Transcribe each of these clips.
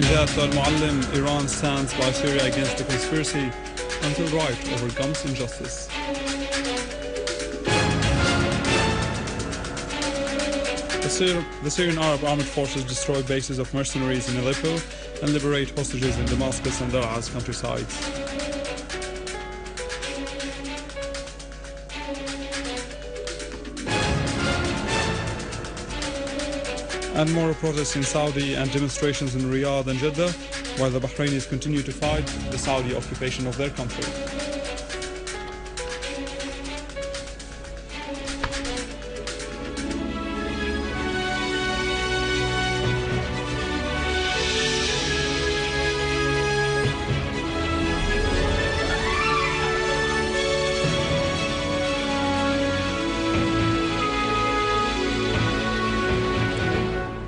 Najad al-Muallim, Iran stands by Syria against the conspiracy until right overcomes injustice. The Syrian Arab armed forces destroy bases of mercenaries in Aleppo and liberate hostages in Damascus and Dar'a's countrysides. And more protests in Saudi and demonstrations in Riyadh and Jeddah, while the Bahrainis continue to fight the Saudi occupation of their country.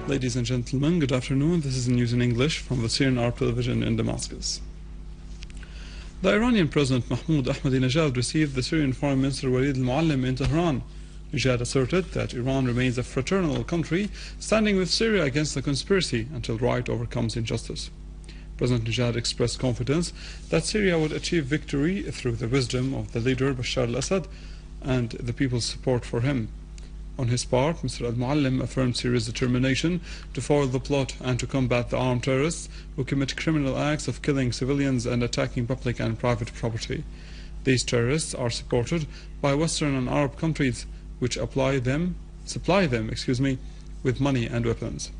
Ladies and gentlemen, good afternoon. This is news in English from the Syrian Arab television in Damascus. The Iranian President Mahmoud Ahmadinejad received the Syrian Foreign Minister Walid al-Muallim in Tehran. Najad asserted that Iran remains a fraternal country standing with Syria against the conspiracy until right overcomes injustice. President Najad expressed confidence that Syria would achieve victory through the wisdom of the leader Bashar al-Assad and the people's support for him. On his part, Mr. al-Muallim affirmed Syria's determination to foil the plot and to combat the armed terrorists who commit criminal acts of killing civilians and attacking public and private property. These terrorists are supported by Western and Arab countries which supply them with money and weapons.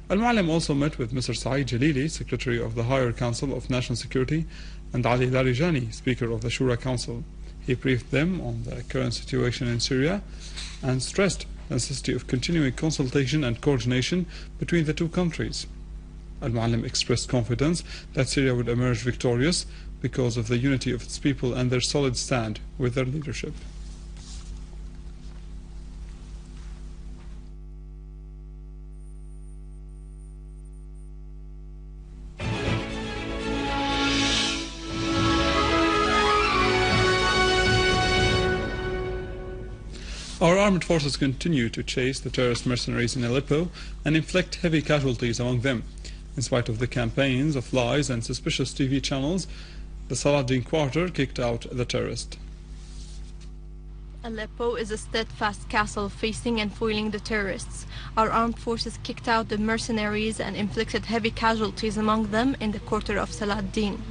Al-Muallim also met with Mr. Saeed Jalili, Secretary of the Higher Council of National Security, and Ali Larijani, Speaker of the Shura Council. He briefed them on the current situation in Syria and stressed the necessity of continuing consultation and coordination between the two countries. Al-Muallim expressed confidence that Syria would emerge victorious because of the unity of its people and their solid stand with their leadership. Our armed forces continue to chase the terrorist mercenaries in Aleppo and inflict heavy casualties among them. In spite of the campaigns of lies and suspicious TV channels, the Saladin quarter kicked out the terrorists. Aleppo is a steadfast castle facing and foiling the terrorists. Our armed forces kicked out the mercenaries and inflicted heavy casualties among them in the quarter of Saladin.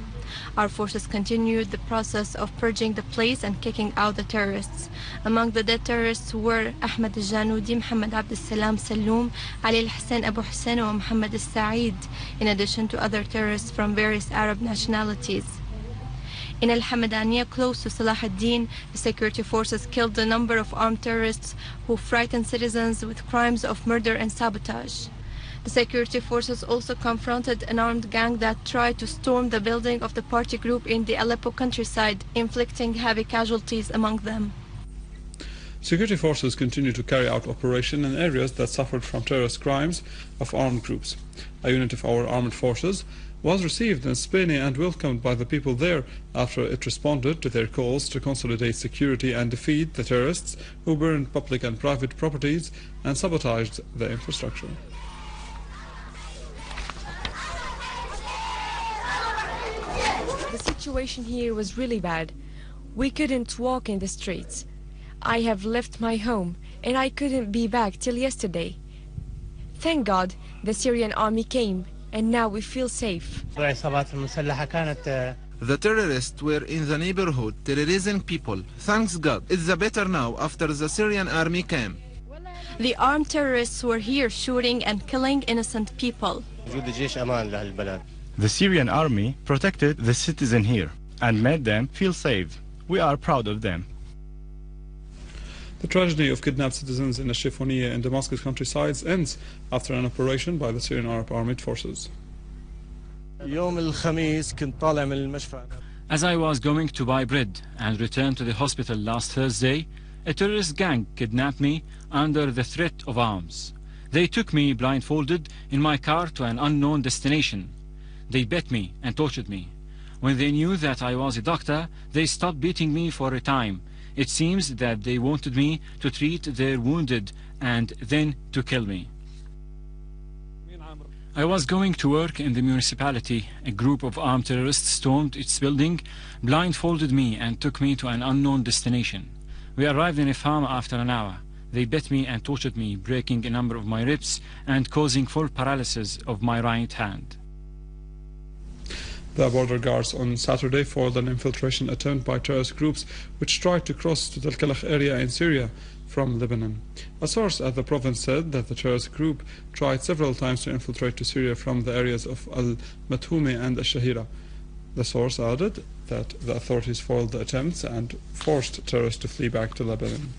Our forces continued the process of purging the place and kicking out the terrorists. Among the dead terrorists were Ahmed al-Janoudi, Muhammad Abd al-Salam Salloum, Ali al-Hussein Abu Hussein, and Muhammad al-Sa'id, in addition to other terrorists from various Arab nationalities. In Al-Hamadaniya, close to Salah ad-Din, the security forces killed a number of armed terrorists who frightened citizens with crimes of murder and sabotage. The security forces also confronted an armed gang that tried to storm the building of the party group in the Aleppo countryside, inflicting heavy casualties among them. Security forces continue to carry out operations in areas that suffered from terrorist crimes of armed groups. A unit of our armed forces was received in Spain and welcomed by the people there after it responded to their calls to consolidate security and defeat the terrorists who burned public and private properties and sabotaged the infrastructure. The situation here was really bad. We couldn't walk in the streets. I have left my home and I couldn't be back till yesterday. Thank God the Syrian army came and now we feel safe. The terrorists were in the neighborhood terrorizing people. Thanks God, it's better now after the Syrian army came. The armed terrorists were here shooting and killing innocent people. The Syrian army protected the citizens here and made them feel safe. We are proud of them. The tragedy of kidnapped citizens in the Shifoniya in Damascus countrysides ends after an operation by the Syrian Arab Armed Forces. As I was going to buy bread and return to the hospital last Thursday, a terrorist gang kidnapped me under the threat of arms. They took me blindfolded in my car to an unknown destination. They beat me and tortured me. When they knew that I was a doctor, they stopped beating me for a time. It seems that they wanted me to treat their wounded and then to kill me. I was going to work in the municipality. A group of armed terrorists stormed its building, blindfolded me and took me to an unknown destination. We arrived in a farm after an hour. They beat me and tortured me, breaking a number of my ribs and causing full paralysis of my right hand. The border guards on Saturday foiled an infiltration attempt by terrorist groups which tried to cross to the Kalakh area in Syria from Lebanon. A source at the province said that the terrorist group tried several times to infiltrate to Syria from the areas of Al-Mathoumi and Al-Shahira. The source added that the authorities foiled the attempts and forced terrorists to flee back to Lebanon.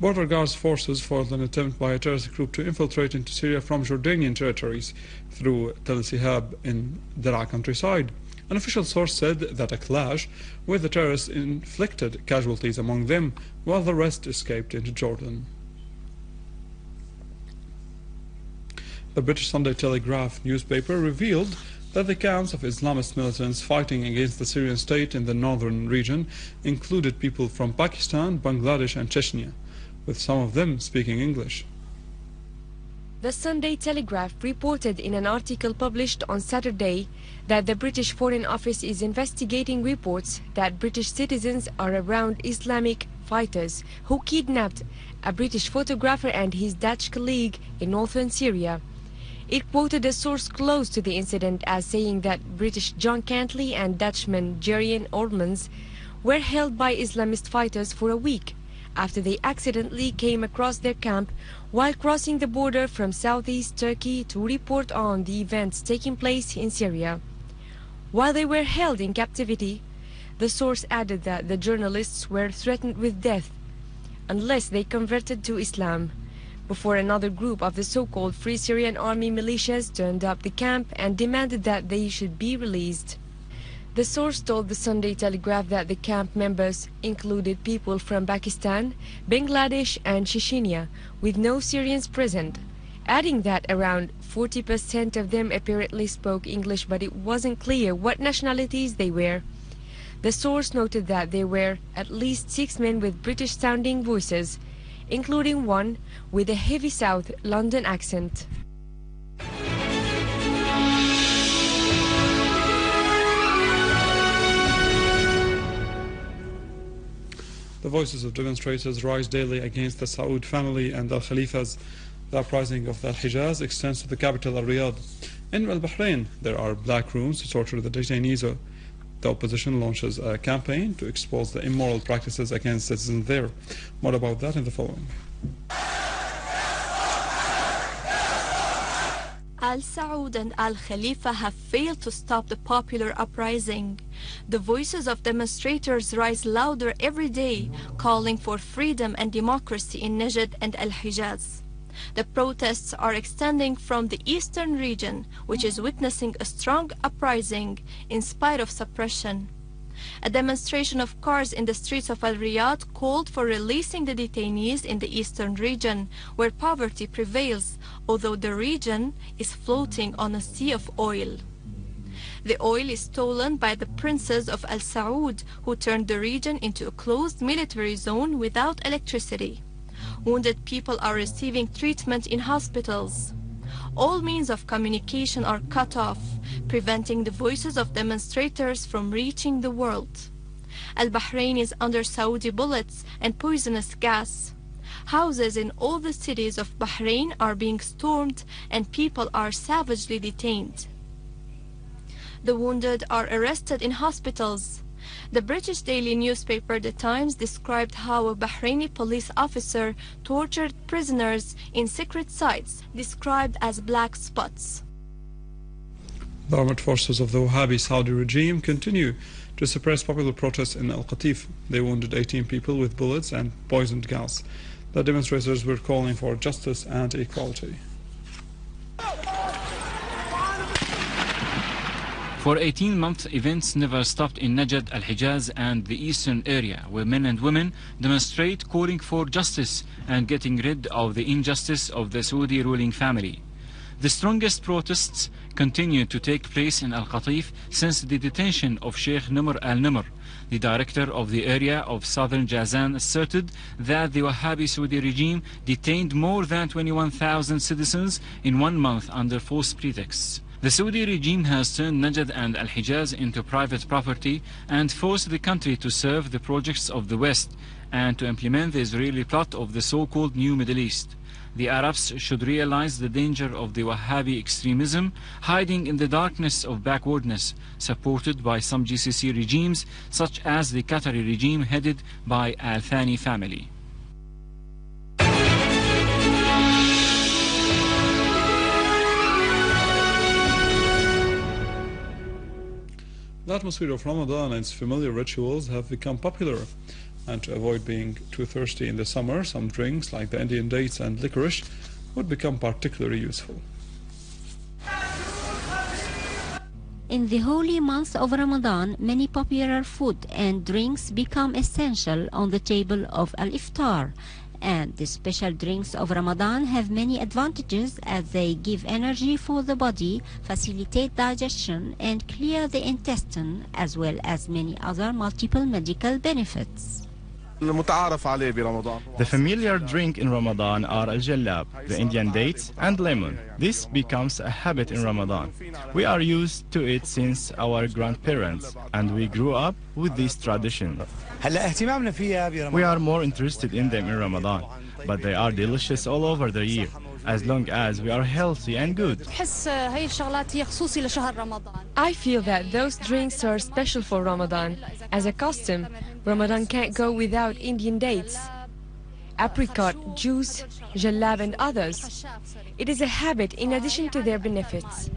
Border Guards forces foiled an attempt by a terrorist group to infiltrate into Syria from Jordanian territories through Tel Sihab in Daraa countryside. An official source said that a clash with the terrorists inflicted casualties among them, while the rest escaped into Jordan. The British Sunday Telegraph newspaper revealed that the accounts of Islamist militants fighting against the Syrian state in the northern region included people from Pakistan, Bangladesh and Chechnya, with some of them speaking English. The Sunday Telegraph reported in an article published on Saturday that the British Foreign Office is investigating reports that British citizens are around Islamic fighters who kidnapped a British photographer and his Dutch colleague in northern Syria. It quoted a source close to the incident as saying that British John Cantley and Dutchman Jerian Ormans were held by Islamist fighters for a week after they accidentally came across their camp while crossing the border from southeast Turkey to report on the events taking place in Syria. While they were held in captivity, the source added that the journalists were threatened with death unless they converted to Islam, before another group of the so-called Free Syrian Army militias turned up the camp and demanded that they should be released. The source told the Sunday Telegraph that the camp members included people from Pakistan, Bangladesh and Chechnya, with no Syrians present, adding that around 40% of them apparently spoke English, but it wasn't clear what nationalities they were. The source noted that there were at least 6 men with British-sounding voices, including one with a heavy South London accent. The voices of demonstrators rise daily against the Saud family and Al Khalifas. The uprising of the Al-Hijaz extends to the capital Riyadh. In Bahrain, there are black rooms to torture the detainees. The opposition launches a campaign to expose the immoral practices against citizens there. More about that in the following. Al Saud and Al Khalifa have failed to stop the popular uprising. The voices of demonstrators rise louder every day, calling for freedom and democracy in Najad and Al Hijaz. The protests are extending from the eastern region, which is witnessing a strong uprising in spite of suppression. A demonstration of cars in the streets of Al-Riyadh called for releasing the detainees in the eastern region, where poverty prevails, although the region is floating on a sea of oil. The oil is stolen by the princes of Al Saud, who turned the region into a closed military zone without electricity. Wounded people are receiving treatment in hospitals. All means of communication are cut off, preventing the voices of demonstrators from reaching the world. Al-Bahrain is under Saudi bullets and poisonous gas. Houses in all the cities of Bahrain are being stormed and people are savagely detained. The wounded are arrested in hospitals. The British daily newspaper The Times described how a Bahraini police officer tortured prisoners in secret sites described as black spots. The armed forces of the Wahhabi Saudi regime continue to suppress popular protests in Al-Qatif. They wounded 18 people with bullets and poisoned gas. The demonstrators were calling for justice and equality. For 18 months, events never stopped in Najad, Al-Hijaz and the eastern area, where men and women demonstrate calling for justice and getting rid of the injustice of the Saudi ruling family. The strongest protests continue to take place in Al-Qatif since the detention of Sheikh Numr al-Numr, the director of the area of southern Jazan, asserted that the Wahhabi Saudi regime detained more than 21,000 citizens in 1 month under false pretexts. The Saudi regime has turned Najad and Al-Hijaz into private property and forced the country to serve the projects of the West and to implement the Israeli plot of the so-called New Middle East. The Arabs should realize the danger of the Wahhabi extremism hiding in the darkness of backwardness, supported by some GCC regimes, such as the Qatari regime headed by Al Thani family. The atmosphere of Ramadan and its familiar rituals have become popular, and to avoid being too thirsty in the summer, some drinks like the Indian dates and licorice would become particularly useful. In the holy month of Ramadan, many popular food and drinks become essential on the table of Al-Iftar. And the special drinks of Ramadan have many advantages as they give energy for the body, facilitate digestion, and clear the intestine, as well as many other multiple medical benefits. The familiar drink in Ramadan are al-jallab, the Indian dates, and lemon. This becomes a habit in Ramadan. We are used to it since our grandparents, and we grew up with this tradition. We are more interested in them in Ramadan, but they are delicious all over the year, as long as we are healthy and good. I feel that those drinks are special for Ramadan. As a custom, Ramadan can't go without Indian dates, apricot, juice, jallab and others. It is a habit in addition to their benefits.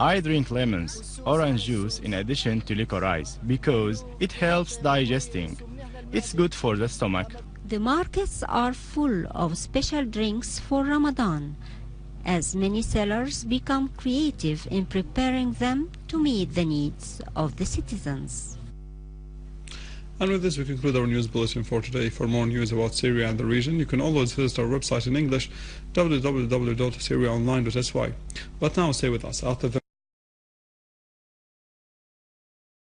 I drink lemons, orange juice in addition to licorice because it helps digesting. It's good for the stomach. The markets are full of special drinks for Ramadan, as many sellers become creative in preparing them to meet the needs of the citizens. And with this, we conclude our news bulletin for today. For more news about Syria and the region, you can always visit our website in English, www.syriaonline.sy. But now stay with us. After the